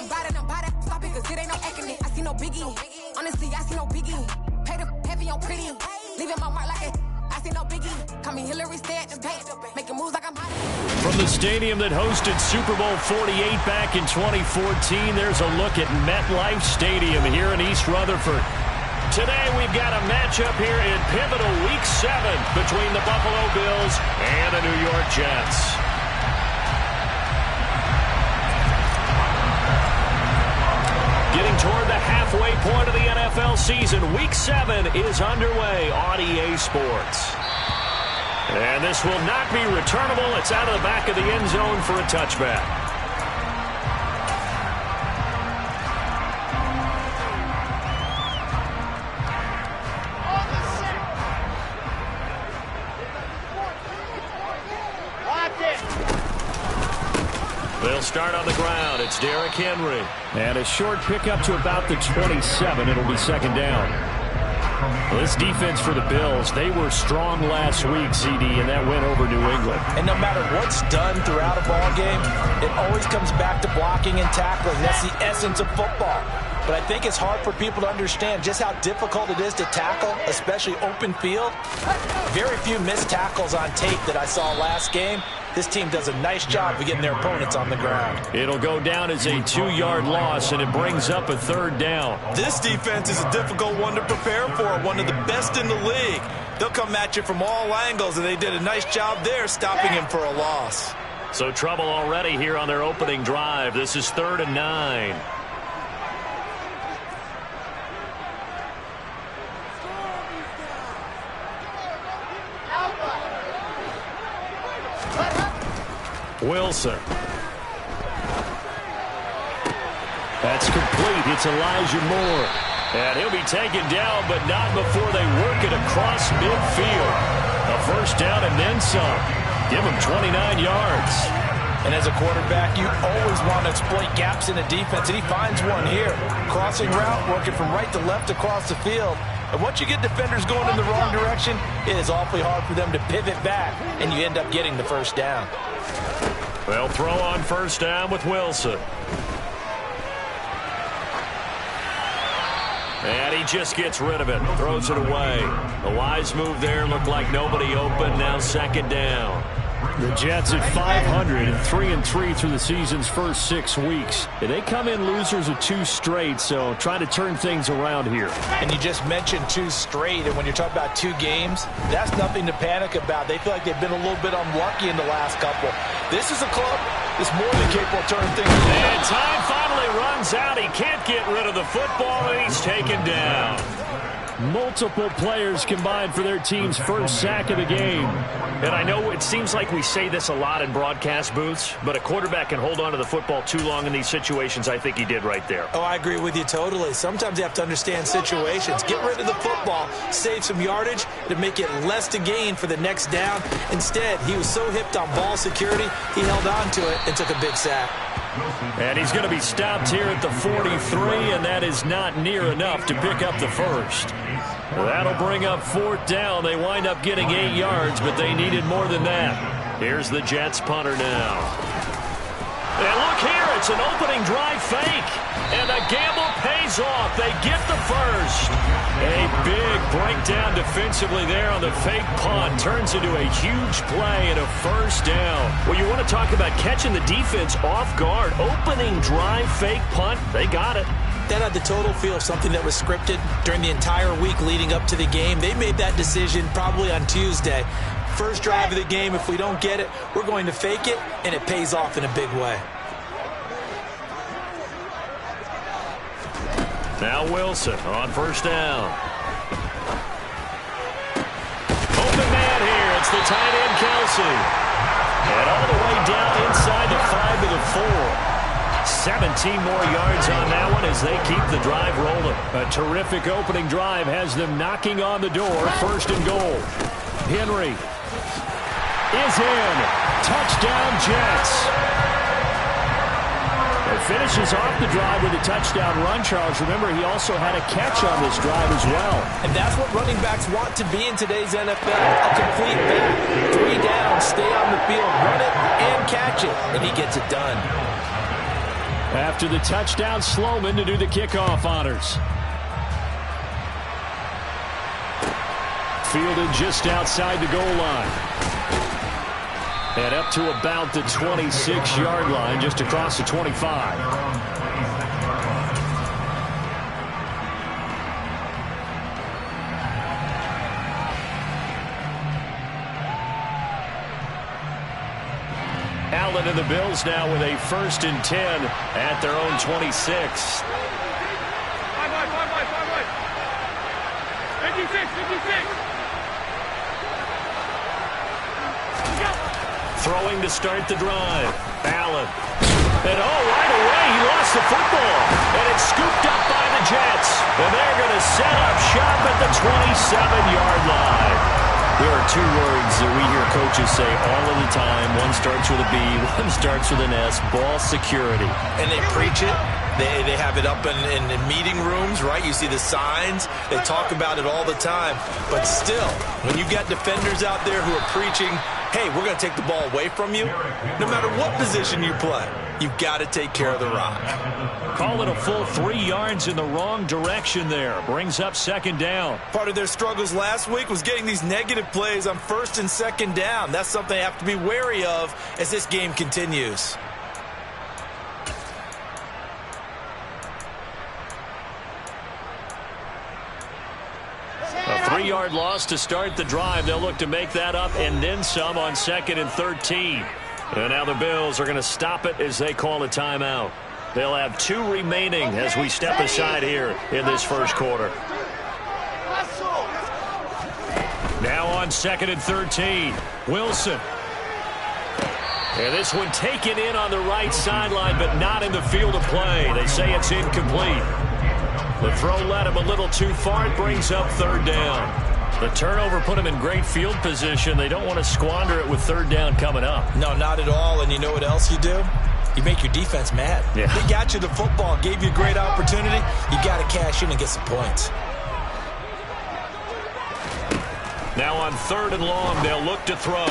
I'm by that, stop it, cause it ain't no acting it. I see no biggie. Honestly, I see no biggie. Pay the heavy on pretty. Leaving my mark like it. I see no biggie. Call me Hillary, stay at the bank. Making moves like I'm hot. From the stadium that hosted Super Bowl 48 back in 2014, there's a look at MetLife Stadium here in East Rutherford. Today we've got a matchup here in pivotal Week 7 between the Buffalo Bills and the New York Jets. Getting toward the halfway point of the NFL season, Week 7 is underway on EA Sports. And this will not be returnable. It's out of the back of the end zone for a touchback. They'll start on the ground. It's Derrick Henry. And a short pickup to about the 27. It'll be second down. Well, this defense for the Bills, they were strong last week, CD, and that went over New England. And no matter what's done throughout a ball game, it always comes back to blocking and tackling. That's the essence of football. But I think it's hard for people to understand just how difficult it is to tackle, especially open field. Very few missed tackles on tape that I saw last game. This team does a nice job of getting their opponents on the ground. It'll go down as a 2-yard loss, and it brings up a third down. This defense is a difficult one to prepare for, one of the best in the league. They'll come at you from all angles, and they did a nice job there stopping him for a loss. So trouble already here on their opening drive. This is 3rd and 9. Wilson. That's complete. It's Elijah Moore. And he'll be taken down, but not before they work it across midfield. A first down and then some. Give him 29 yards. And as a quarterback, you always want to exploit gaps in the defense, and he finds one here. Crossing route, working from right to left across the field. And once you get defenders going in the wrong direction, it is awfully hard for them to pivot back, and you end up getting the first down. They'll throw on first down with Wilson. And he just gets rid of it. Throws it away. A wise move there. Looked like nobody open. Now second down. The Jets at 500 and 3-3 through the season's first 6 weeks. They come in losers of 2 straight, so trying to turn things around here. And you just mentioned 2 straight, and when you're talking about 2 games, that's nothing to panic about. They feel like they've been a little bit unlucky in the last couple. This is a club that's more than capable of turning things around. And time finally runs out. He can't get rid of the football, and he's taken down. Multiple players combined for their team's first sack of the game. And I know it seems like we say this a lot in broadcast booths, but a quarterback can hold on to the football too long in these situations. I think he did right there. Oh, I agree with you totally. Sometimes you have to understand situations. Get rid of the football, save some yardage to make it less to gain for the next down. Instead, he was so hipped on ball security, he held on to it and took a big sack. And he's going to be stopped here at the 43, and that is not near enough to pick up the first. That'll bring up 4th down. They wind up getting 8 yards, but they needed more than that. Here's the Jets punter now. And look here, it's an opening drive fake. And the gamble pays off. They get the first. A big breakdown defensively there on the fake punt. Turns into a huge play and a first down. Well, you want to talk about catching the defense off guard. Opening drive fake punt. They got it. That had the total feel of something that was scripted during the entire week leading up to the game. They made that decision probably on Tuesday. First drive of the game, if we don't get it, we're going to fake it, and it pays off in a big way. Now Wilson on first down. Open man here. It's the tight end, Kelsey. And all the way down inside the 5 to the 4. 17 more yards on that one as they keep the drive rolling. A terrific opening drive has them knocking on the door. 1st and goal. Henry is in. Touchdown, Jets. It finishes off the drive with a touchdown run, Charles. Remember, he also had a catch on this drive as well. And that's what running backs want to be in today's NFL. A complete back. 3 down, stay on the field, run it, and catch it. And he gets it done. After the touchdown, Sloman to do the kickoff honors. Fielded just outside the goal line. And up to about the 26-yard line, just across the 25. Allen and the Bills now with a 1st and 10 at their own 26. 56. Throwing to start the drive. Allen. And right away he lost the football. And it's scooped up by the Jets. And they're going to set up shop at the 27-yard line. There are 2 words that we hear coaches say all of the time. One starts with a B, one starts with an S. Ball security. And they preach it. They have it up in meeting rooms, right? You see the signs. They talk about it all the time. But still, when you got defenders out there who are preaching, hey, we're going to take the ball away from you, no matter what position you play, you've got to take care of the rock. Call it a full 3 yards in the wrong direction there. Brings up 2nd down. Part of their struggles last week was getting these negative plays on 1st and 2nd down. That's something they have to be wary of as this game continues. A 3-yard loss to start the drive. They'll look to make that up and then some on 2nd and 13. And now the Bills are going to stop it as they call a timeout. They'll have 2 remaining as we step aside here in this first quarter. Now on 2nd and 13. Wilson. And this one taken in on the right sideline, but not in the field of play. They say it's incomplete. The throw led him a little too far. It brings up 3rd down. The turnover put him in great field position. They don't want to squander it with 3rd down coming up. No, not at all. And you know what else you do? You make your defense mad. Yeah. They got you the football, gave you a great opportunity. You got to cash in and get some points. Now on 3rd and long, they'll look to throw.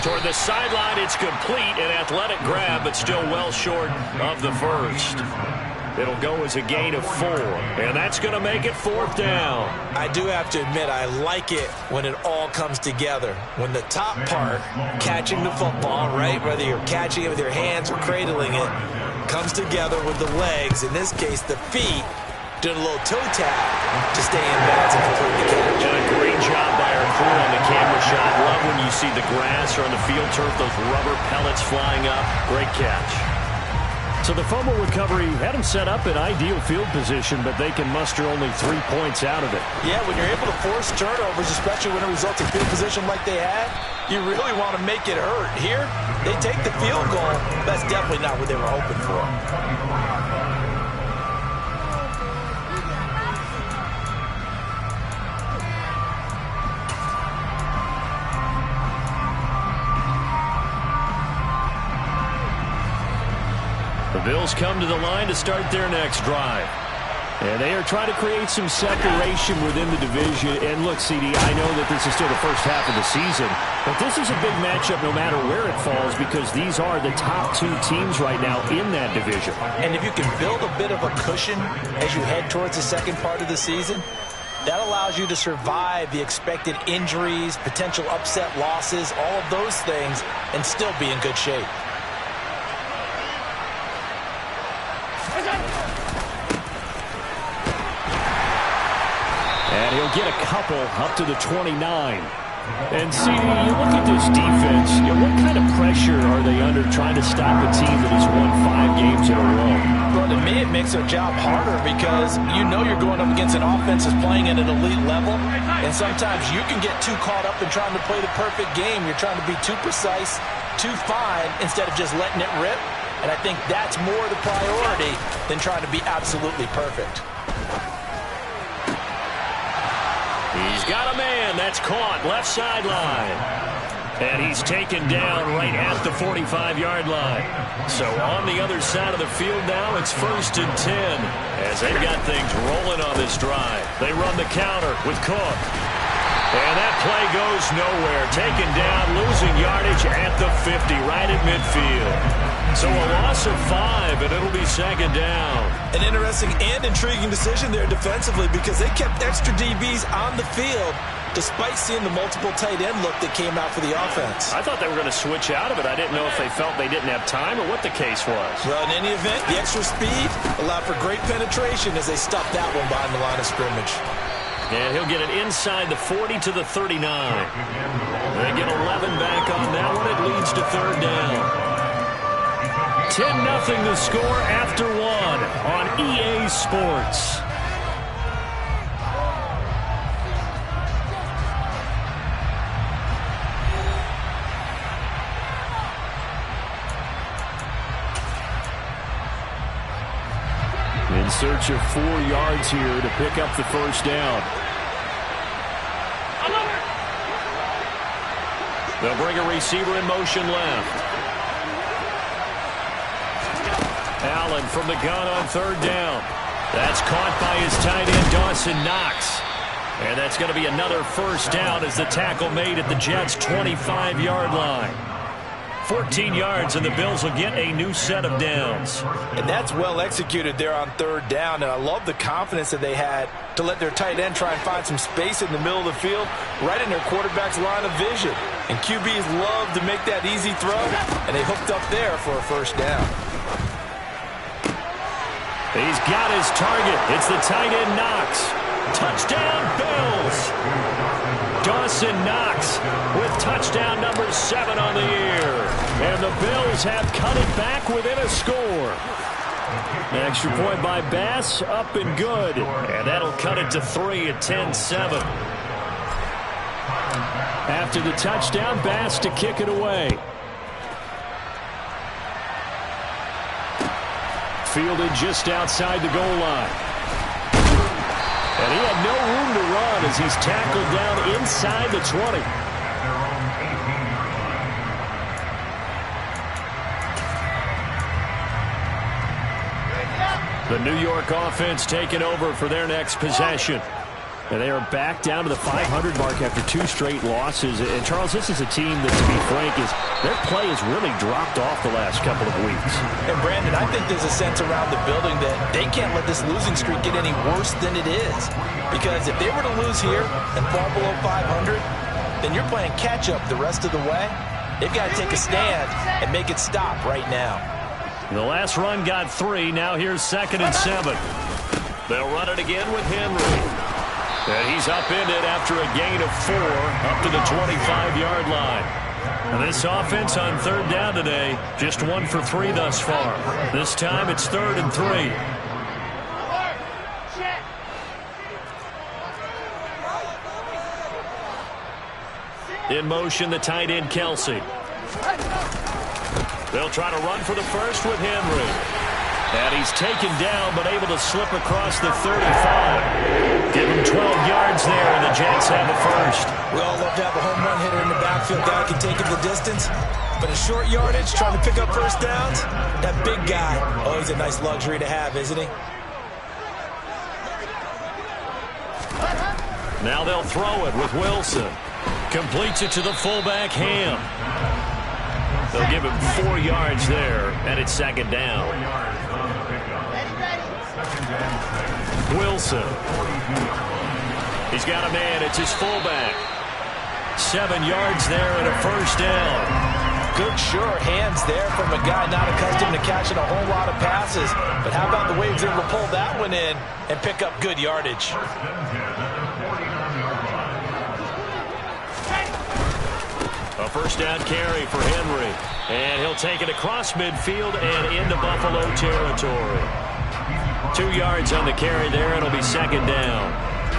Toward the sideline, it's complete. An athletic grab, but still well short of the first. It'll go as a gain of 4, and that's going to make it 4th down. I do have to admit, I like it when it all comes together. When the top part, catching the football, right, whether you're catching it with your hands or cradling it, comes together with the legs, in this case the feet, doing a little toe tap to stay in bounds and complete the catch. And a great job by our crew on the camera shot. Love when you see the grass or on the field turf, those rubber pellets flying up. Great catch. So the fumble recovery had them set up in ideal field position, but they can muster only 3 points out of it. Yeah, when you're able to force turnovers, especially when it results in field position like they had, you really want to make it hurt. Here, they take the field goal. That's definitely not what they were hoping for. The Bills come to the line to start their next drive. And they are trying to create some separation within the division. And look, CD, I know that this is still the first half of the season, but this is a big matchup no matter where it falls because these are the top 2 teams right now in that division. And if you can build a bit of a cushion as you head towards the second part of the season, that allows you to survive the expected injuries, potential upset losses, all of those things, and still be in good shape. And he'll get a couple up to the 29. And CD, you look at this defense, what kind of pressure are they under trying to stop a team that has won 5 games in a row? Well, to me, it makes their job harder because you know you're going up against an offense that's playing at an elite level, and sometimes you can get too caught up in trying to play the perfect game. You're trying to be too precise, too fine, instead of just letting it rip. And I think that's more the priority than trying to be absolutely perfect. He's got a man. That's caught left sideline. And he's taken down right at the 45-yard line. So on the other side of the field now, it's 1st and 10 as they've got things rolling on this drive. They run the counter with Cook. And that play goes nowhere. Taken down, losing yardage at the 50, right at midfield. So a loss of 5, and it'll be second down. An interesting and intriguing decision there defensively because they kept extra DBs on the field despite seeing the multiple tight end look that came out for the offense. I thought they were going to switch out of it. I didn't know if they felt they didn't have time or what the case was. Well, in any event, the extra speed allowed for great penetration as they stopped that one behind the line of scrimmage. And he'll get it inside the 40 to the 39. They get 11 back on that one. It leads to third down. 10-0 the score after 1 on EA Sports. In search of 4 yards here to pick up the first down. They'll bring a receiver in motion left. Allen from the gun on third down. That's caught by his tight end, Dawson Knox. And that's going to be another first down as the tackle made at the Jets' 25-yard line. 14 yards, and the Bills will get a new set of downs. And that's well executed there on third down, and I love the confidence that they had to let their tight end try and find some space in the middle of the field, right in their quarterback's line of vision. And QBs love to make that easy throw, and they hooked up there for a first down. He's got his target. It's the tight end Knox. Touchdown, Bills! Dawson Knox with touchdown number 7 on the year. And the Bills have cut it back within a score. An extra point by Bass, up and good. And that'll cut it to 3 at 10-7. After the touchdown, Bass to kick it away. Fielded just outside the goal line. And he had no room to run as he's tackled down inside the 20. The New York offense taking over for their next possession. And they are back down to the 500 mark after 2 straight losses. And, Charles, this is a team that, to be frank, their play has really dropped off the last couple of weeks. And, Brandon, I think there's a sense around the building that they can't let this losing streak get any worse than it is. Because if they were to lose here and fall below 500, then you're playing catch-up the rest of the way. They've got to take a stand and make it stop right now. The last run got 3. Now here's 2nd and 7. They'll run it again with Henry. And he's upended after a gain of 4 up to the 25-yard line. And this offense on third down today, just 1 for 3 thus far. This time it's 3rd and 3. In motion, the tight end, Kelsey. They'll try to run for the first with Henry. And he's taken down, but able to slip across the 35. Give him 12 yards there, and the Jets have the first. We all love to have a home run hitter in the backfield. Guy can take it the distance. But in short yardage, trying to pick up first downs, that big guy, always a nice luxury to have, isn't he? Now they'll throw it with Wilson. Completes it to the fullback, Ham. They'll give him 4 yards there, and it's 2nd down. Wilson. He's got a man. It's his fullback. 7 yards there and a first down. Good, sure hands there from a guy not accustomed to catching a whole lot of passes. But how about the way he was able to pull that one in and pick up good yardage? A first down carry for Henry. And he'll take it across midfield and into Buffalo territory. 2 yards on the carry there. It'll be 2nd down.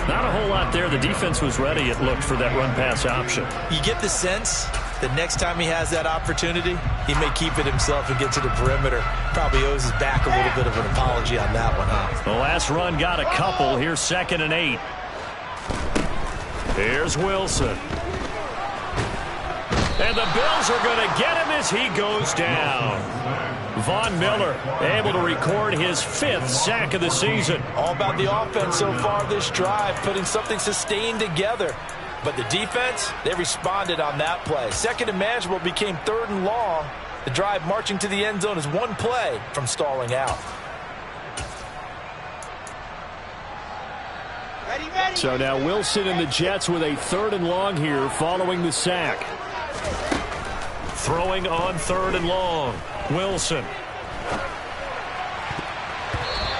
Not a whole lot there. The defense was ready, it looked, for that run-pass option. You get the sense that next time he has that opportunity, he may keep it himself and get to the perimeter. Probably owes his back a little bit of an apology on that one, huh? The last run got a couple. Here's 2nd and 8. Here's Wilson. And the Bills are going to get him as he goes down. Von Miller able to record his 5th sack of the season. All about the offense so far this drive, putting something sustained together. But the defense, they responded on that play. Second and manageable became 3rd and long. The drive marching to the end zone is one play from stalling out. So now Wilson and the Jets with a 3rd and long here following the sack. Throwing on 3rd and long. Wilson.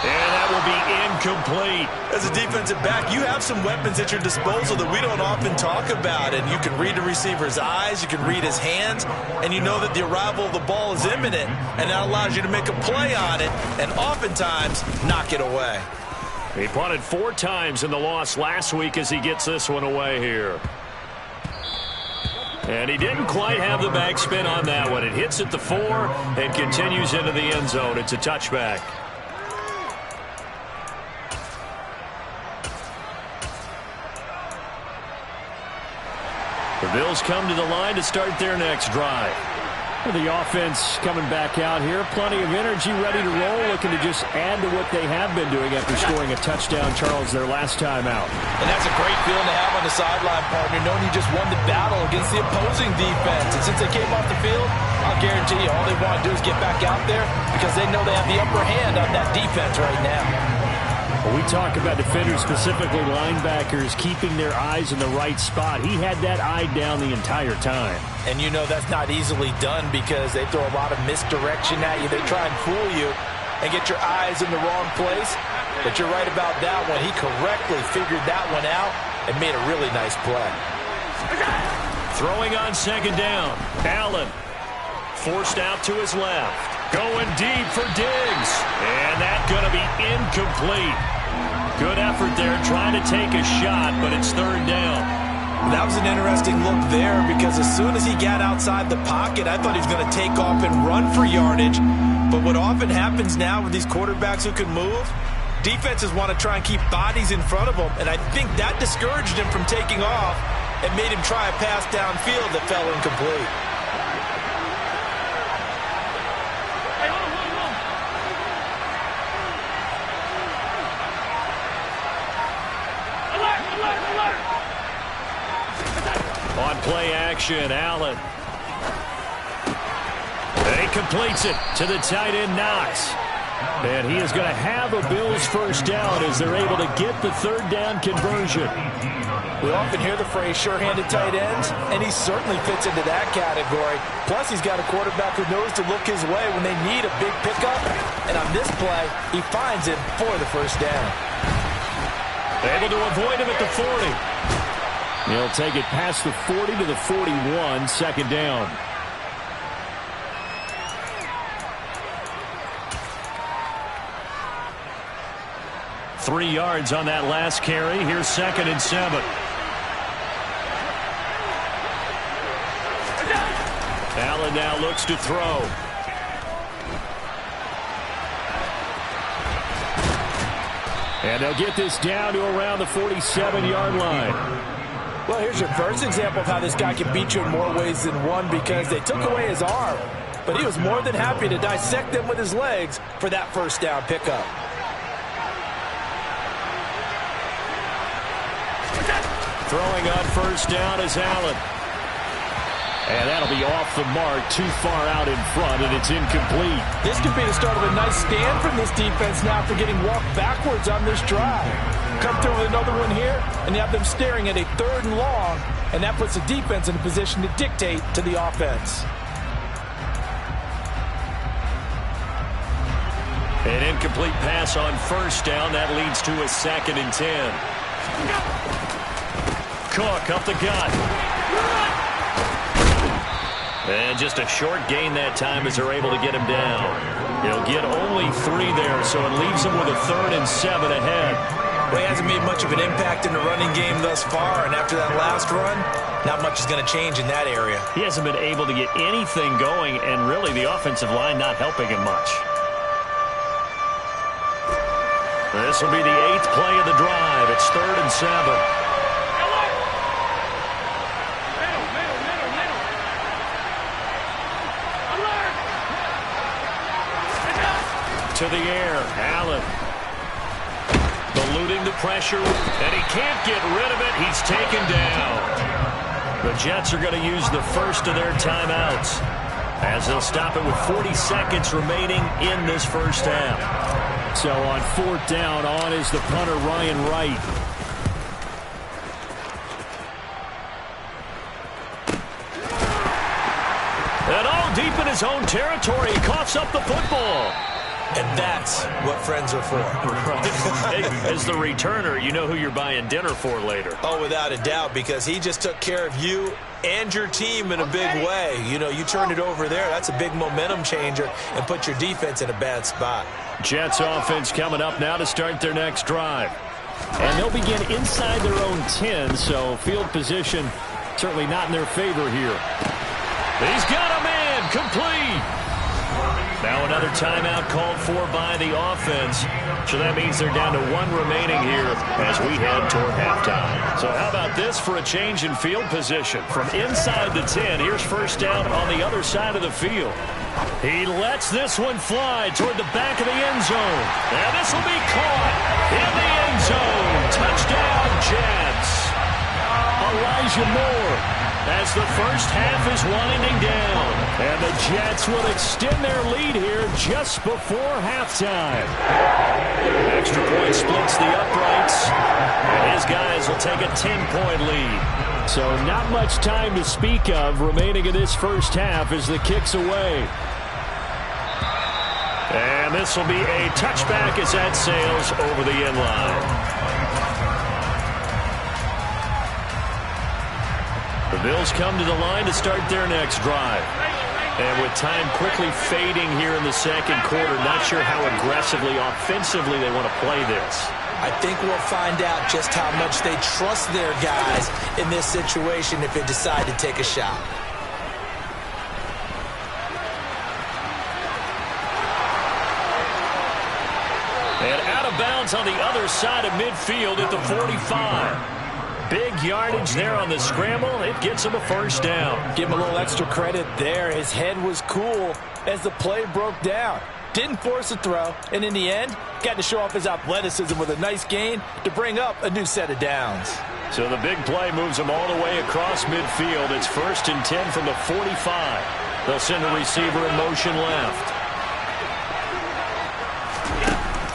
And that will be incomplete. As a defensive back, you have some weapons at your disposal that we don't often talk about. And you can read the receiver's eyes, you can read his hands, and you know that the arrival of the ball is imminent. And that allows you to make a play on it and oftentimes knock it away. He punted 4 times in the loss last week as he gets this one away here. And he didn't quite have the backspin on that one. It hits at the 4 and continues into the end zone. It's a touchback. The Bills come to the line to start their next drive. The offense coming back out here. Plenty of energy, ready to roll, looking to just add to what they have been doing after scoring a touchdown, Charles, their last time out. And that's a great feeling to have on the sideline, partner, knowing you just won the battle against the opposing defense. And since they came off the field, I'll guarantee you all they want to do is get back out there because they know they have the upper hand on that defense right now. When we talk about defenders, specifically linebackers, keeping their eyes in the right spot, he had that eye down the entire time. And you know that's not easily done because they throw a lot of misdirection at you. They try and fool you and get your eyes in the wrong place. But you're right about that one. He correctly figured that one out and made a really nice play. Throwing on 2nd down. Allen forced out to his left. Going deep for Diggs. And that's going to be incomplete. Good effort there trying to take a shot, but it's 3rd down. That was an interesting look there because as soon as he got outside the pocket, I thought he was going to take off and run for yardage. But what often happens now with these quarterbacks who can move, defenses want to try and keep bodies in front of them. And I think that discouraged him from taking off and made him try a pass downfield that fell incomplete. On play action, Allen. And he completes it to the tight end, Knox. And he is going to have a Bills 1st down as they're able to get the 3rd down conversion. We often hear the phrase sure-handed tight ends, and he certainly fits into that category. Plus, he's got a quarterback who knows to look his way when they need a big pickup. And on this play, he finds him for the 1st down. Able to avoid him at the 40. He'll take it past the 40 to the 41, 2nd down. Three yards on that last carry. Here's 2nd and 7. Allen now looks to throw. And they'll get this down to around the 47-yard line. Well, here's your first example of how this guy can beat you in more ways than one because they took away his arm. But he was more than happy to dissect them with his legs for that 1st down pickup. Throwing on 1st down is Allen. And that'll be off the mark, too far out in front, and it's incomplete. This could be the start of a nice stand from this defense now for getting walked backwards on this drive. Come through with another one here, and you have them staring at a 3rd and long, and that puts the defense in a position to dictate to the offense. An incomplete pass on 1st down. That leads to a 2nd and 10. Cook up the gut. And just a short gain that time as they're able to get him down. He'll get only 3 there, so it leaves him with a 3rd and 7 ahead. Well, he hasn't made much of an impact in the running game thus far, and after that last run, not much is going to change in that area. He hasn't been able to get anything going, and really the offensive line not helping him much. This will be the 8th play of the drive. It's 3rd and 7. To the air, Allen. Eluding the pressure, and he can't get rid of it. He's taken down. The Jets are going to use the first of their timeouts, as they'll stop it with 40 seconds remaining in this first half. So on fourth down, on is the punter, Ryan Wright. And all deep in his own territory, he coughs up the football. And that's what friends are for. As the returner, you know who you're buying dinner for later. Oh, without a doubt, because he just took care of you and your team in a big way. You know, you turned it over there. That's a big momentum changer and put your defense in a bad spot. Jets offense coming up now to start their next drive. And they'll begin inside their own 10, so field position certainly not in their favor here. He's got a man complete. Now another timeout called for by the offense. So that means they're down to one remaining here as we head toward halftime. So how about this for a change in field position? From inside the 10, here's first down on the other side of the field. He lets this one fly toward the back of the end zone. And this will be caught in the end zone. Touchdown, Jets. Elijah Moore, as the first half is winding down. And the Jets will extend their lead here just before halftime. Extra point splits the uprights, and his guys will take a 10-point lead. So not much time to speak of remaining in this first half as the kick's away. And this will be a touchback as that sails over the end line. The Bills come to the line to start their next drive. And with time quickly fading here in the second quarter, not sure how aggressively, offensively they want to play this. I think we'll find out just how much they trust their guys in this situation if they decide to take a shot. And out of bounds on the other side of midfield at the 45. Big yardage there on the scramble. It gets him a first down. Give him a little extra credit there. His head was cool as the play broke down. Didn't force a throw, and in the end, got to show off his athleticism with a nice gain to bring up a new set of downs. So the big play moves him all the way across midfield. It's 1st and 10 from the 45. They'll send a receiver in motion left.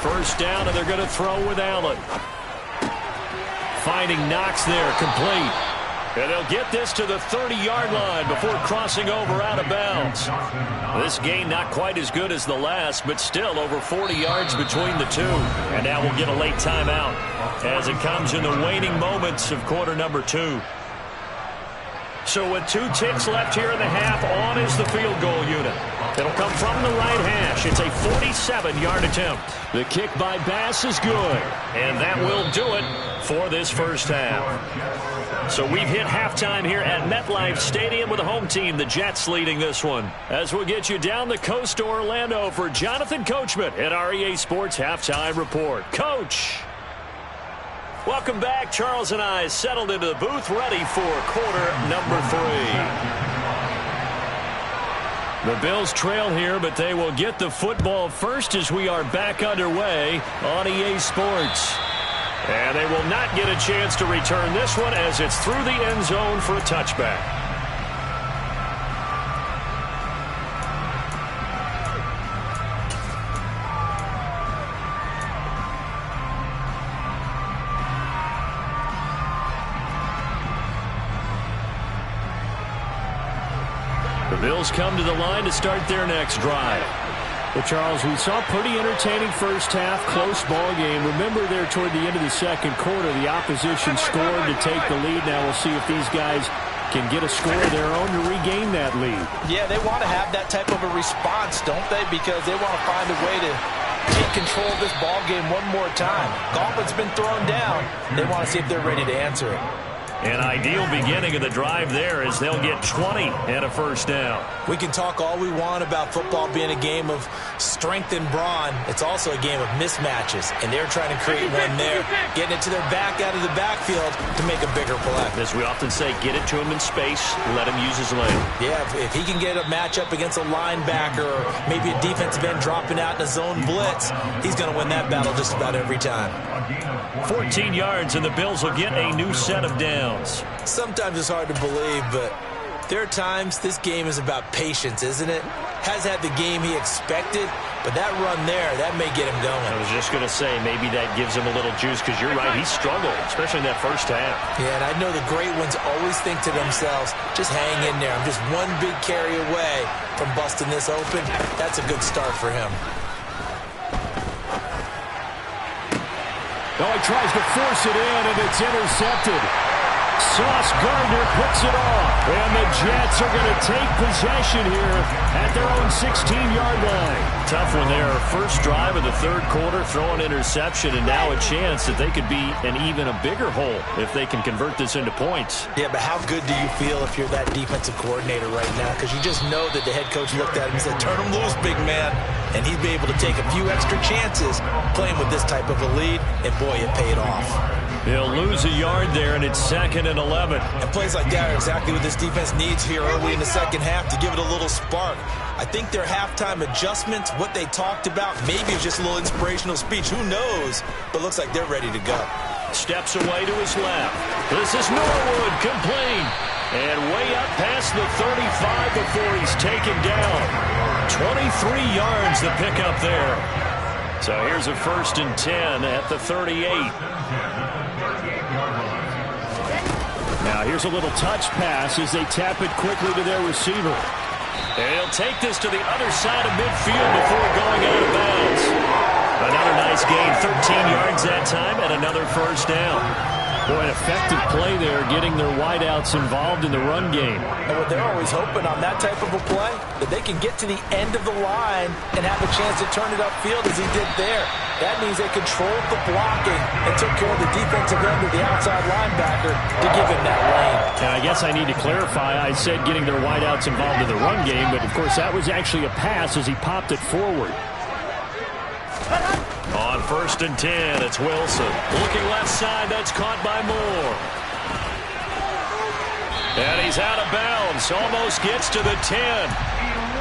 First down, and they're going to throw with Allen. Finding Knox there, complete. And they'll get this to the 30-yard line before crossing over out of bounds. This gain not quite as good as the last, but still over 40 yards between the two. And now we'll get a late timeout as it comes in the waning moments of quarter number 2. So with 2 ticks left here in the half, on is the field goal unit. It'll come from the right hash. It's a 47-yard attempt. The kick by Bass is good. And that will do it for this first half. So we've hit halftime here at MetLife Stadium with the home team, the Jets, leading this one. As we'll get you down the coast to Orlando for Jonathan Coachman at our EA Sports Halftime Report. Coach! Welcome back. Charles and I settled into the booth, ready for quarter number 3. The Bills trail here, but they will get the football first as we are back underway on EA Sports. And they will not get a chance to return this one as it's through the end zone for a touchback. The Bills come to the line to start their next drive. Well, Charles, we saw a pretty entertaining first half, close ball game. Remember there toward the end of the second quarter, the opposition scored to take the lead. Now we'll see if these guys can get a score of their own to regain that lead. Yeah, they want to have that type of a response, don't they? Because they want to find a way to take control of this ball game one more time. Gauntlet's been thrown down. They want to see if they're ready to answer it. An ideal beginning of the drive there as they'll get 20 and a first down. We can talk all we want about football being a game of strength and brawn. It's also a game of mismatches, and they're trying to create one there, getting it to their back out of the backfield to make a bigger play. As we often say, get it to him in space, let him use his leg. Yeah, if he can get a matchup against a linebacker or maybe a defensive end dropping out in a zone blitz, he's going to win that battle just about every time. 14 yards, and the Bills will get a new set of downs. Sometimes it's hard to believe, but there are times this game is about patience, isn't it? Has had the game he expected, but that run there, that may get him going. I was just going to say, maybe that gives him a little juice, because you're right, he struggled, especially in that first half. Yeah, and I know the great ones always think to themselves, just hang in there. I'm just one big carry away from busting this open. That's a good start for him. Oh, he tries to force it in, and it's intercepted. Sauce Gardner puts it off, and the Jets are going to take possession here at their own 16-yard line. Tough one there. First drive of the third quarter, throw an interception, and now a chance that they could be in even a bigger hole if they can convert this into points. Yeah, but how good do you feel if you're that defensive coordinator right now? Because you just know that the head coach looked at him and said, turn him loose, big man. And he'd be able to take a few extra chances playing with this type of a lead, and boy, it paid off. He'll lose a yard there, and it's 2nd and 11. And plays like that are exactly what this defense needs here early in the second half to give it a little spark. I think their halftime adjustments, what they talked about, maybe it's just a little inspirational speech. Who knows? But looks like they're ready to go. Steps away to his left. This is Norwood, complete. And way up past the 35 before he's taken down. 23 yards to pick up there. So here's a 1st and 10 at the 38. Now here's a little touch pass as they tap it quickly to their receiver. And he'll take this to the other side of midfield before going out of bounds. Another nice gain, 13 yards that time, and another first down. Boy, an effective play there, getting their wideouts involved in the run game. And what they're always hoping on that type of a play, that they can get to the end of the line and have a chance to turn it upfield as he did there. That means they controlled the blocking and took care of the defensive end of the outside linebacker to give him that lane. And I guess I need to clarify, I said getting their wideouts involved in the run game, but of course that was actually a pass as he popped it forward. On 1st and 10, it's Wilson. Looking left side, that's caught by Moore. And he's out of bounds, almost gets to the 10.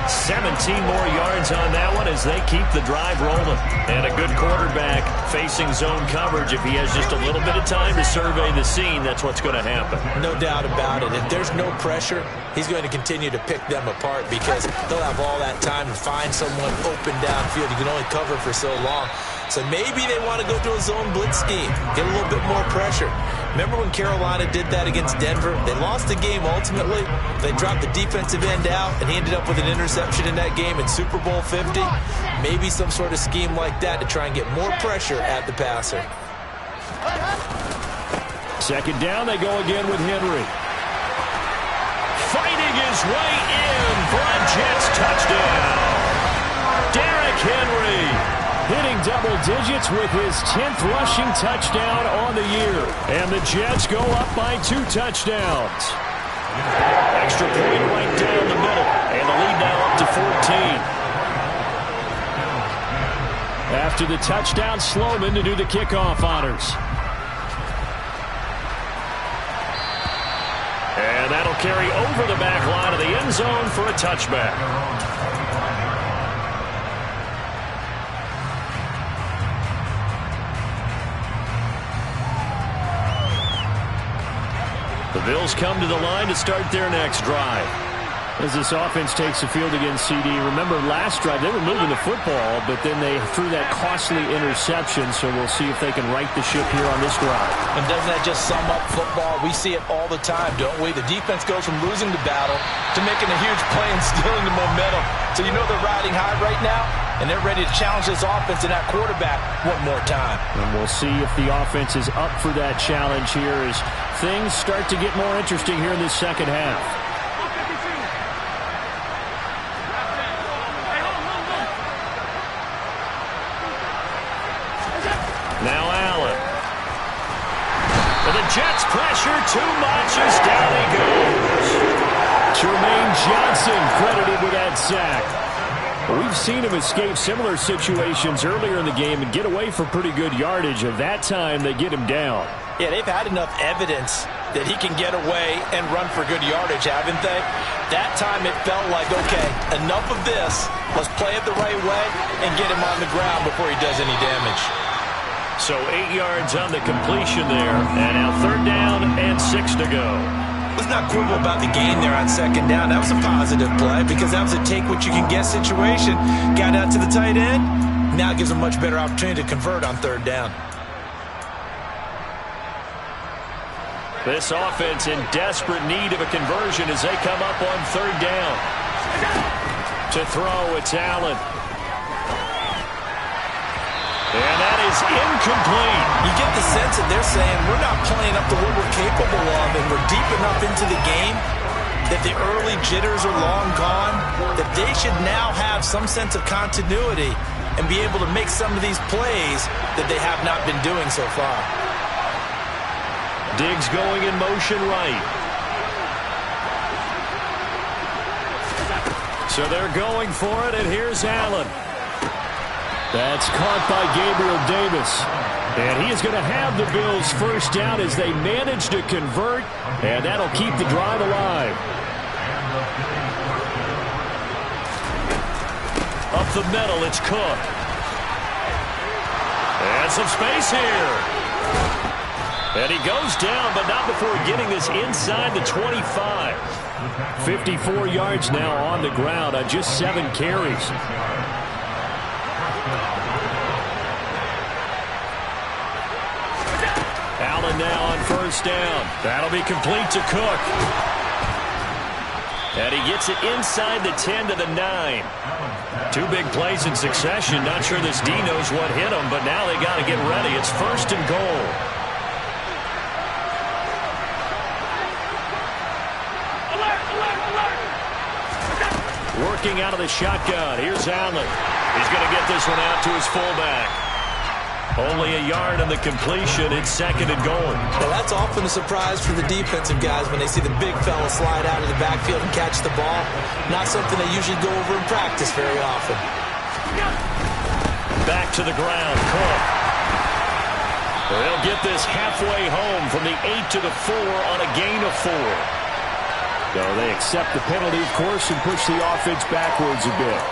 17 more yards on that one as they keep the drive rolling. And a good quarterback facing zone coverage. If he has just a little bit of time to survey the scene, that's what's going to happen. No doubt about it. If there's no pressure, he's going to continue to pick them apart because he'll have all that time to find someone open downfield. You can only cover for so long. So maybe they want to go to a zone blitz scheme, get a little bit more pressure. Remember when Carolina did that against Denver? They lost the game ultimately. They dropped the defensive end out, and he ended up with an interception in that game in Super Bowl 50. Maybe some sort of scheme like that to try and get more pressure at the passer. 2nd down, they go again with Henry. Fighting his way in for a Jets touchdown. Derrick Henry hitting double digits with his 10th rushing touchdown on the year. And the Jets go up by 2 touchdowns. Extra point right down the middle. And the lead now up to 14. After the touchdown, Sloman to do the kickoff honors. And that'll carry over the back line of the end zone for a touchback. The Bills come to the line to start their next drive. As this offense takes the field against CD, remember last drive they were moving the football, but then they threw that costly interception, so we'll see if they can right the ship here on this drive. And doesn't that just sum up football? We see it all the time, don't we? The defense goes from losing the battle to making a huge play and stealing the momentum. So you know they're riding high right now, and they're ready to challenge this offense and that quarterback one more time. And we'll see if the offense is up for that challenge here as things start to get more interesting here in this second half. Now Allen. The Jets pressure too much as down he goes. Jermaine Johnson credited with that sack. We've seen him escape similar situations earlier in the game and get away for pretty good yardage. At that time, they get him down. Yeah, they've had enough evidence that he can get away and run for good yardage, haven't they? That time it felt like, okay, enough of this. Let's play it the right way and get him on the ground before he does any damage. So 8 yards on the completion there. And now 3rd down and 6 to go. Let's not quibble about the gain there on 2nd down. That was a positive play because that was a take-what-you-can-get situation. Got out to the tight end. Now it gives a much better opportunity to convert on 3rd down. This offense in desperate need of a conversion as they come up on 3rd down. To throw, it's Allen. And that is incomplete. You get the sense that they're saying we're not playing up to what we're capable of, and we're deep enough into the game that the early jitters are long gone, that they should now have some sense of continuity and be able to make some of these plays that they have not been doing so far. Diggs going in motion right. So they're going for it, and here's Allen. That's caught by Gabriel Davis. And he is going to have the Bills' 1st down as they manage to convert, and that'll keep the drive alive. Up the middle, it's Cook. And some space here. And he goes down, but not before getting this inside the 25. 54 yards now on the ground on just 7 carries. Allen now on 1st down. That'll be complete to Cook. And he gets it inside the 10 to the 9. 2 big plays in succession. Not sure this D knows what hit him, but now they got to get ready. It's 1st and goal. Working out of the shotgun. Here's Allen. He's going to get this one out to his fullback. Only a yard on the completion. It's 2nd and goal. Well, that's often a surprise for the defensive guys when they see the big fella slide out of the backfield and catch the ball. Not something they usually go over in practice very often. Back to the ground. Cook. They'll get this halfway home from the 8 to the 4 on a gain of 4. So they accept the penalty, of course, and push the offense backwards a bit.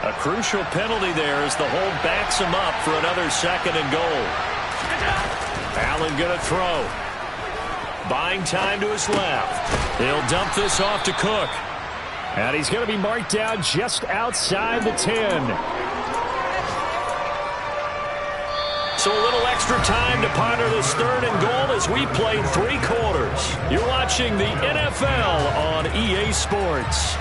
A crucial penalty there as the hold backs him up for another 2nd and goal. Allen going to throw. Buying time to his left. He'll dump this off to Cook. And he's going to be marked down just outside the 10. So a little extra time to ponder this 3rd and goal as we played 3 quarters. You're watching the NFL on EA Sports.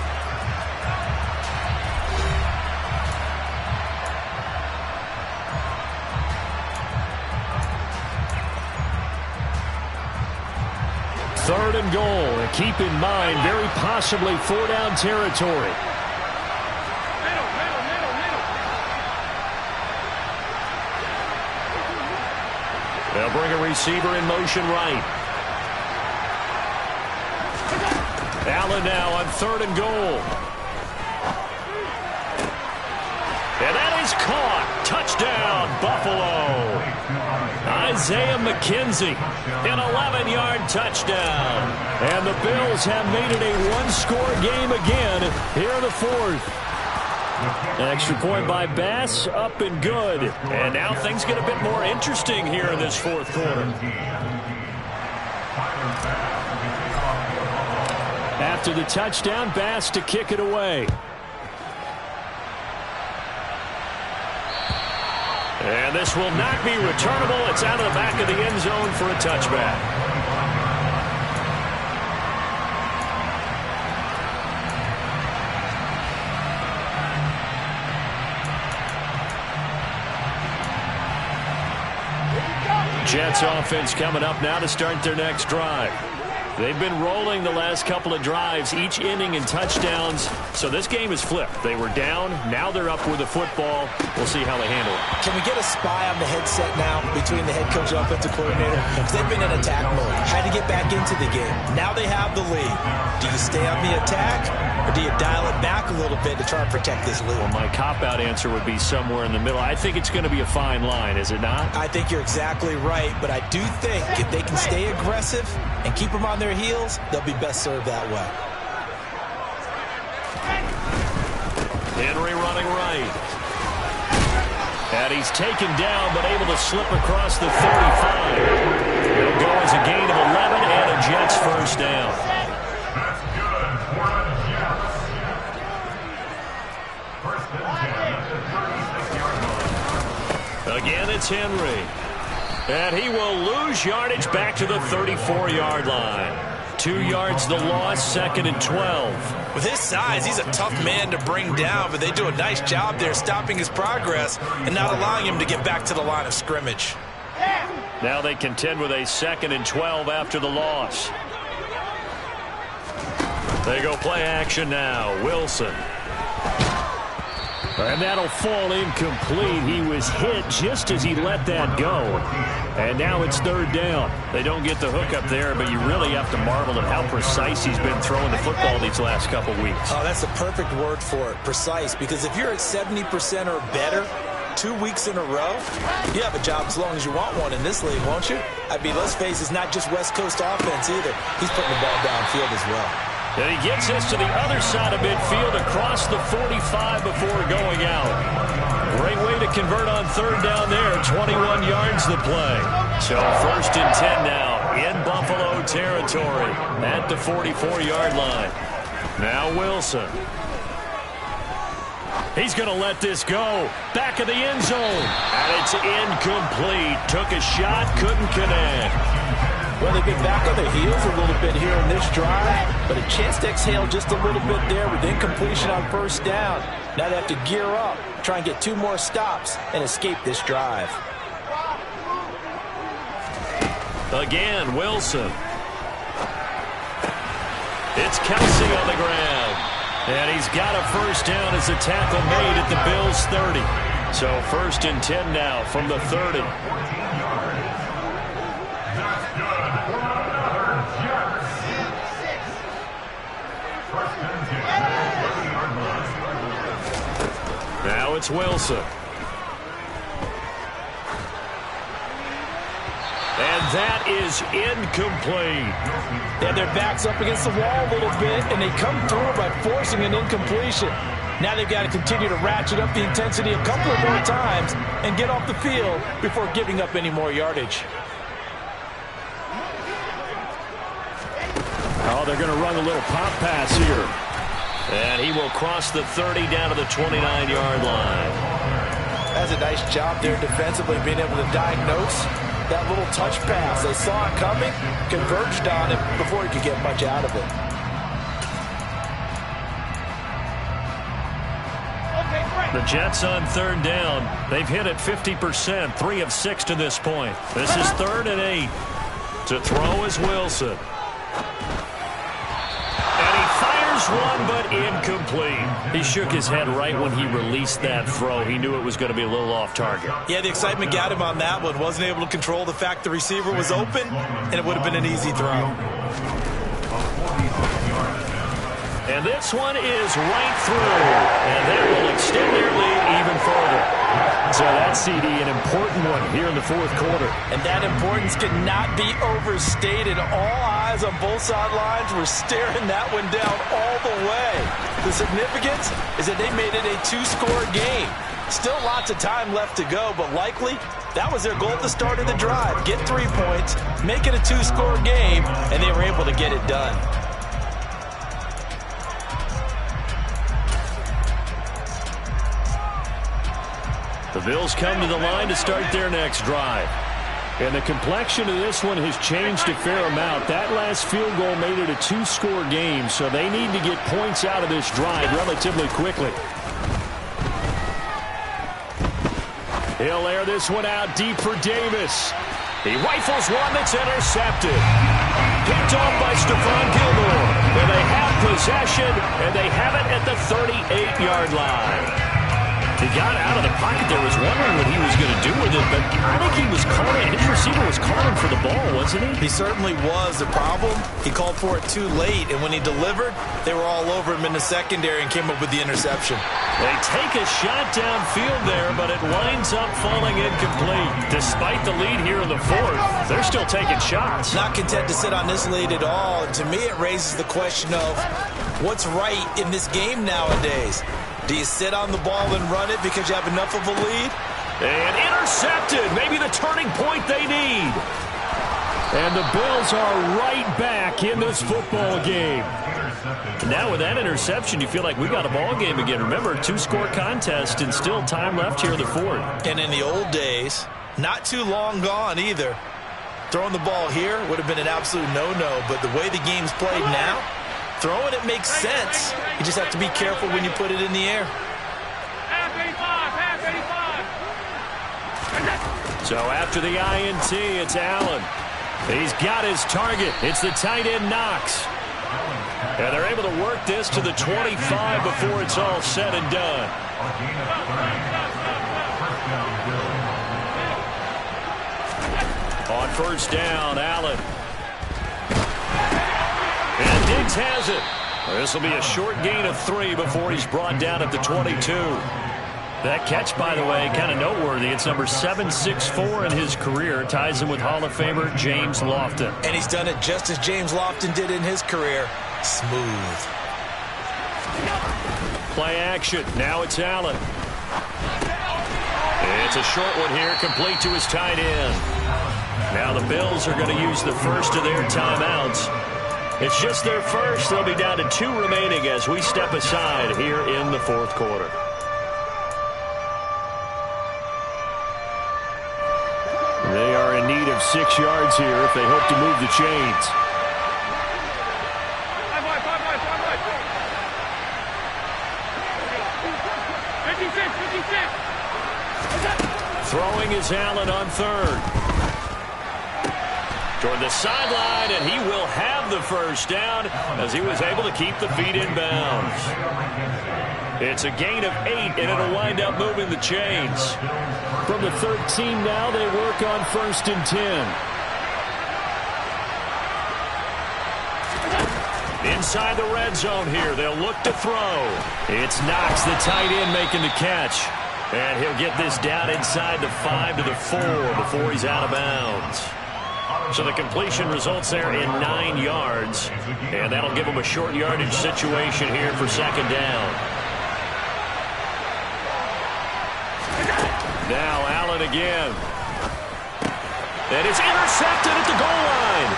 Third and goal, and keep in mind, very possibly 4-down territory. They'll bring a receiver in motion right. Allen now on 3rd and goal. And that is caught. Touchdown, Buffalo. Isaiah McKenzie, an 11-yard touchdown. And the Bills have made it a 1-score game again here in the 4th. An extra point by Bass, up and good. And now things get a bit more interesting here in this 4th quarter. After the touchdown, Bass to kick it away. And this will not be returnable. It's out of the back of the end zone for a touchback. Jets offense coming up now to start their next drive. They've been rolling the last couple of drives, each inning in touchdowns. So this game is flipped. They were down. Now they're up with the football. We'll see how they handle it. Can we get a spy on the headset now between the head coach and offensive coordinator? Because they've been in attack mode. Had to get back into the game. Now they have the lead. Do you stay on the attack, or do you dial it back a little bit to try and protect this lead? Well, my cop-out answer would be somewhere in the middle. I think it's going to be a fine line, is it not? I think you're exactly right, but I do think if they can stay aggressive and keep them on their heels, they'll be best served that way. Henry running right. And he's taken down, but able to slip across the 35. It'll go as a gain of 11 and a Jets first down. Again, it's Henry. And he will lose yardage back to the 34-yard line. 2 yards the loss, 2nd and 12. With his size, he's a tough man to bring down, but they do a nice job there stopping his progress and not allowing him to get back to the line of scrimmage. Now they contend with a 2nd and 12 after the loss. They go play action now. Wilson. And that'll fall incomplete. He was hit just as he let that go. And now it's 3rd down. They don't get the hook up there, but you really have to marvel at how precise he's been throwing the football these last couple weeks. Oh, that's the perfect word for it, precise, because if you're at 70% or better 2 weeks in a row, you have a job as long as you want one in this league, won't you? I mean, let's face it, it's not just West Coast offense either. He's putting the ball downfield as well. And he gets us to the other side of midfield across the 45 before going out. Great way to convert on 3rd down there. 21 yards the play. So 1st and 10 now in Buffalo territory at the 44-yard line. Now Wilson. He's going to let this go. Back of the end zone. And it's incomplete. Took a shot, couldn't connect. Well, they've been back on their heels a little bit here in this drive, but a chance to exhale just a little bit there with incompletion on 1st down. Now they have to gear up, try and get 2 more stops, and escape this drive. Again, Wilson. It's Kelsey on the ground. And he's got a 1st down as a tackle made at the Bills' 30. So 1st and 10 now from the 30. Now it's Wilson. And that is incomplete. And their back's up against the wall a little bit, and they come through by forcing an incompletion. Now they've got to continue to ratchet up the intensity a couple of more times and get off the field before giving up any more yardage. Oh, they're going to run a little pop pass here. And he will cross the 30 down to the 29-yard line. That's a nice job there defensively, being able to diagnose that little touch pass. They saw it coming, converged on it before he could get much out of it. The Jets on 3rd down. They've hit it 50%, 3 of 6 to this point. This is 3rd and 8. To throw is Wilson. One, but incomplete. He shook his head right when he released that throw. He knew it was going to be a little off target. Yeah, the excitement got him on that one. Wasn't able to control the fact the receiver was open, and it would have been an easy throw. And this one is right through. And that will extend their lead even further. So that CD, an important one here in the 4th quarter. And that importance cannot be overstated. All eyes on both sidelines were staring that one down all the way. The significance is that they made it a 2-score game. Still lots of time left to go, but likely that was their goal at the start of the drive. Get 3 points, make it a 2-score game, and they were able to get it done. The Bills come to the line to start their next drive. And the complexion of this one has changed a fair amount. That last field goal made it a 2-score game, so they need to get points out of this drive relatively quickly. He'll air this one out deep for Davis. He rifles one that's intercepted. Picked off by Stephon Gilmore. And they have possession, and they have it at the 38-yard line. He got out of the pocket there, was wondering what he was going to do with it, but I think he was calling, his receiver was calling for the ball, wasn't he? He certainly was. The problem, he called for it too late, and when he delivered, they were all over him in the secondary and came up with the interception. They take a shot downfield there, but it winds up falling incomplete. Despite the lead here in the fourth, they're still taking shots. Not content to sit on this lead at all, and to me it raises the question of what's right in this game nowadays. Do you sit on the ball and run it because you have enough of a lead? And intercepted. Maybe the turning point they need. And the Bills are right back in this football game. Now with that interception, you feel like we got a ball game again. Remember, 2-score contest and still time left here in the fourth. And in the old days, not too long gone either. Throwing the ball here would have been an absolute no-no, but the way the game's played now, throwing it makes sense. You just have to be careful when you put it in the air. So after the INT, it's Allen. He's got his target. It's the tight end Knox. And they're able to work this to the 25 before it's all said and done. On first down, Allen. And Diggs has it. This will be a short gain of 3 before he's brought down at the 22. That catch, by the way, kind of noteworthy. It's number 764 in his career. Ties him with Hall of Famer James Lofton. And he's done it just as James Lofton did in his career. Smooth. Play action. Now it's Allen. It's a short one here, complete to his tight end. Now the Bills are going to use the first of their timeouts. It's just their first. They'll be down to 2 remaining as we step aside here in the fourth quarter. They are in need of 6 yards here if they hope to move the chains. Throwing is Allen on third. Toward the sideline, and he will have the first down as he was able to keep the feet in bounds. It's a gain of 8, and it'll wind up moving the chains. From the 13 now, they work on first and 10. Inside the red zone here, they'll look to throw. It's Knox, the tight end, making the catch. And he'll get this down inside the 5 to the 4 before he's out of bounds. So the completion results there in 9 yards. And that'll give him a short yardage situation here for second down. Now Allen again. And it's intercepted at the goal line.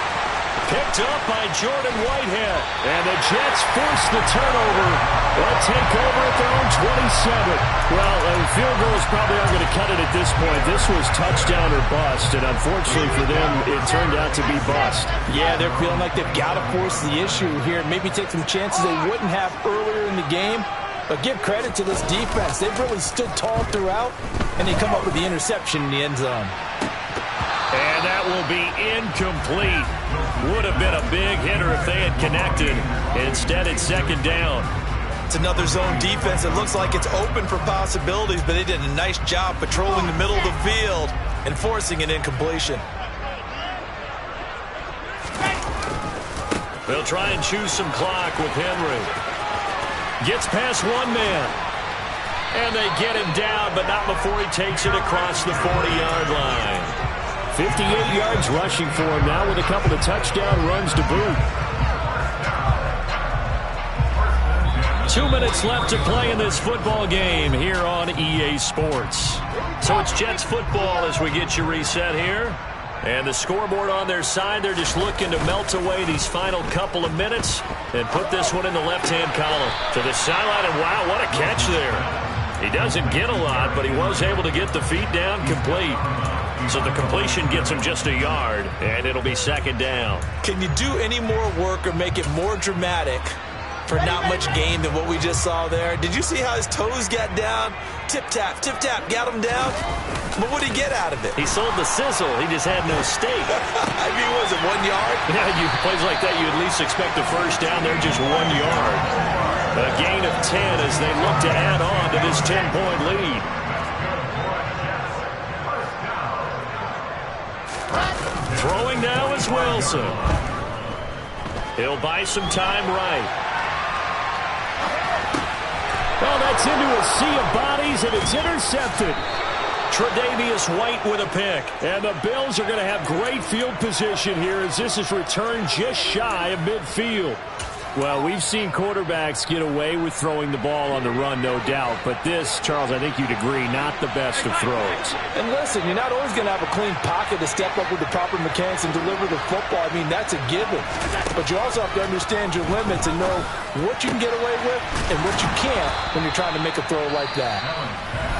Picked up by Jordan Whitehead. And the Jets force the turnover. They'll take over at their own 27. Well, the field goal is probably not going to cut it at this point. This was touchdown or bust, and unfortunately for them, it turned out to be bust. Yeah, they're feeling like they've got to force the issue here. Maybe take some chances they wouldn't have earlier in the game. But give credit to this defense. They've really stood tall throughout, and they come up with the interception in the end zone. And that will be incomplete. Would have been a big hitter if they had connected. Instead, it's second down. It's another zone defense. It looks like it's open for possibilities, but they did a nice job patrolling the middle of the field and forcing an incompletion. They'll try and choose some clock with Henry. Gets past one man. And they get him down, but not before he takes it across the 40-yard line. 58 yards rushing for him now with a couple of touchdown runs to boot. 2 minutes left to play in this football game here on EA Sports. So it's Jets football as we get you reset here. And the scoreboard on their side, they're just looking to melt away these final couple of minutes and put this one in the left-hand column. To the sideline, and wow, what a catch there. He doesn't get a lot, but he was able to get the feet down complete. So the completion gets him just a yard, and it'll be second down. Can you do any more work or make it more dramatic for not much gain than what we just saw there? Did you see how his toes got down? tip-tap, got him down. But what did he get out of it? He sold the sizzle. He just had no steak. I mean, was it 1 yard? Yeah, plays like that, you at least expect a first down. They're just 1 yard. A gain of 10 as they look to add on to this 10-point lead. Throwing now is Wilson. He'll buy some time right. Well, that's into a sea of bodies, and it's intercepted. Tre'Davious White with a pick. And the Bills are going to have great field position here as this is returned just shy of midfield. Well, we've seen quarterbacks get away with throwing the ball on the run, no doubt. But this, Charles, I think you'd agree, not the best of throws. And listen, you're not always going to have a clean pocket to step up with the proper mechanics and deliver the football. I mean, that's a given. But you also have to understand your limits and know what you can get away with and what you can't when you're trying to make a throw like that.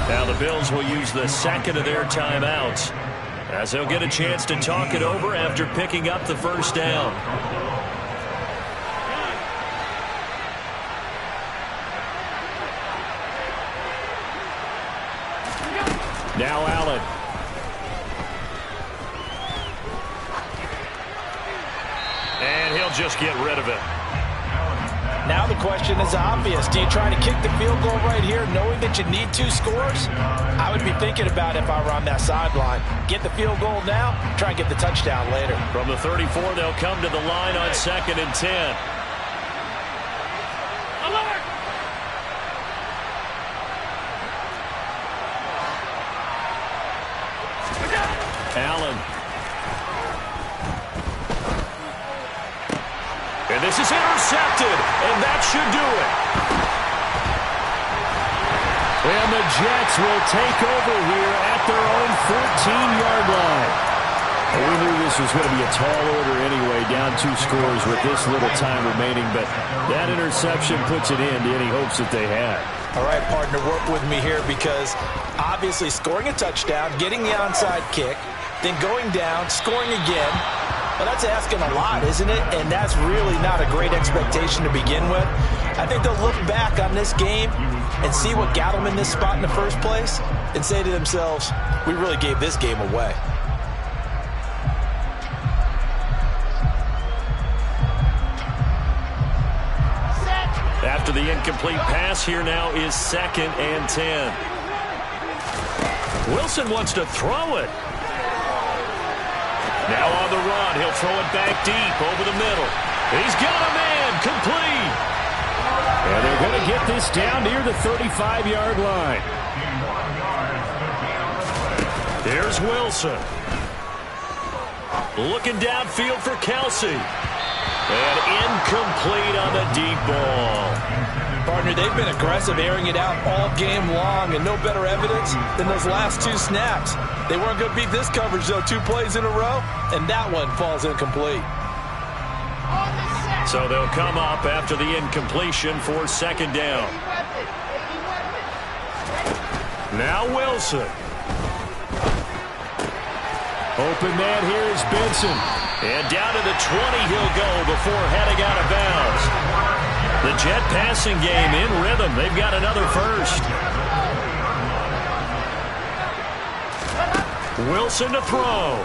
Now the Bills will use the second of their timeouts as they'll get a chance to talk it over after picking up the first down. Now Allen. And he'll just get rid of it. Now the question is obvious. Do you try to kick the field goal right here knowing that you need 2 scores? I would be thinking about it if I were on that sideline. Get the field goal now, try and get the touchdown later. From the 34, they'll come to the line on 2nd and 10. Allen. And this is intercepted, and that should do it. And the Jets will take over here at their own 14-yard line. And we knew this was going to be a tall order anyway, down 2 scores with this little time remaining, but that interception puts an end to any hopes that they had. All right, partner, work with me here because obviously scoring a touchdown, getting the onside kick, then going down, scoring again. Well, that's asking a lot, isn't it? And that's really not a great expectation to begin with. I think they'll look back on this game and see what got them in this spot in the first place and say to themselves, we really gave this game away. After the incomplete pass, here now is 2nd and 10. Wilson wants to throw it. Now on the run, he'll throw it back deep over the middle. He's got a man, complete. And they're going to get this down near the 35-yard line. Here's Wilson. Looking downfield for Kelsey. And incomplete on the deep ball. Partner, they've been aggressive, airing it out all game long, and no better evidence than those last 2 snaps. They weren't going to beat this coverage, though, 2 plays in a row, and that one falls incomplete. So they'll come up after the incompletion for 2nd down. Now Wilson. Open man here is Benson. And down to the 20 he'll go before heading out of bounds. The Jet passing game in rhythm. They've got another first. Wilson to throw.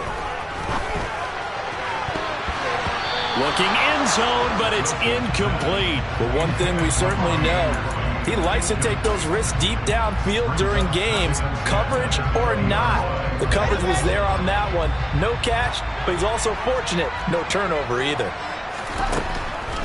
Looking end zone, but it's incomplete. But one thing we certainly know, he likes to take those risks deep downfield during games, coverage or not. The coverage was there on that one. No catch, but he's also fortunate. No turnover either.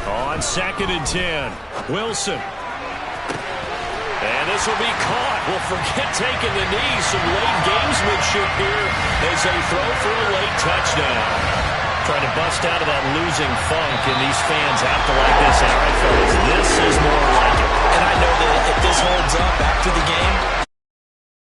On 2nd and 10, Wilson. And this will be caught. Well, forget taking the knee. Some late gamesmanship here as they throw for a late touchdown. Trying to bust out of that losing funk, and these fans have to like this. All right, fellas, this is more like it. And I know that if this holds up after the game,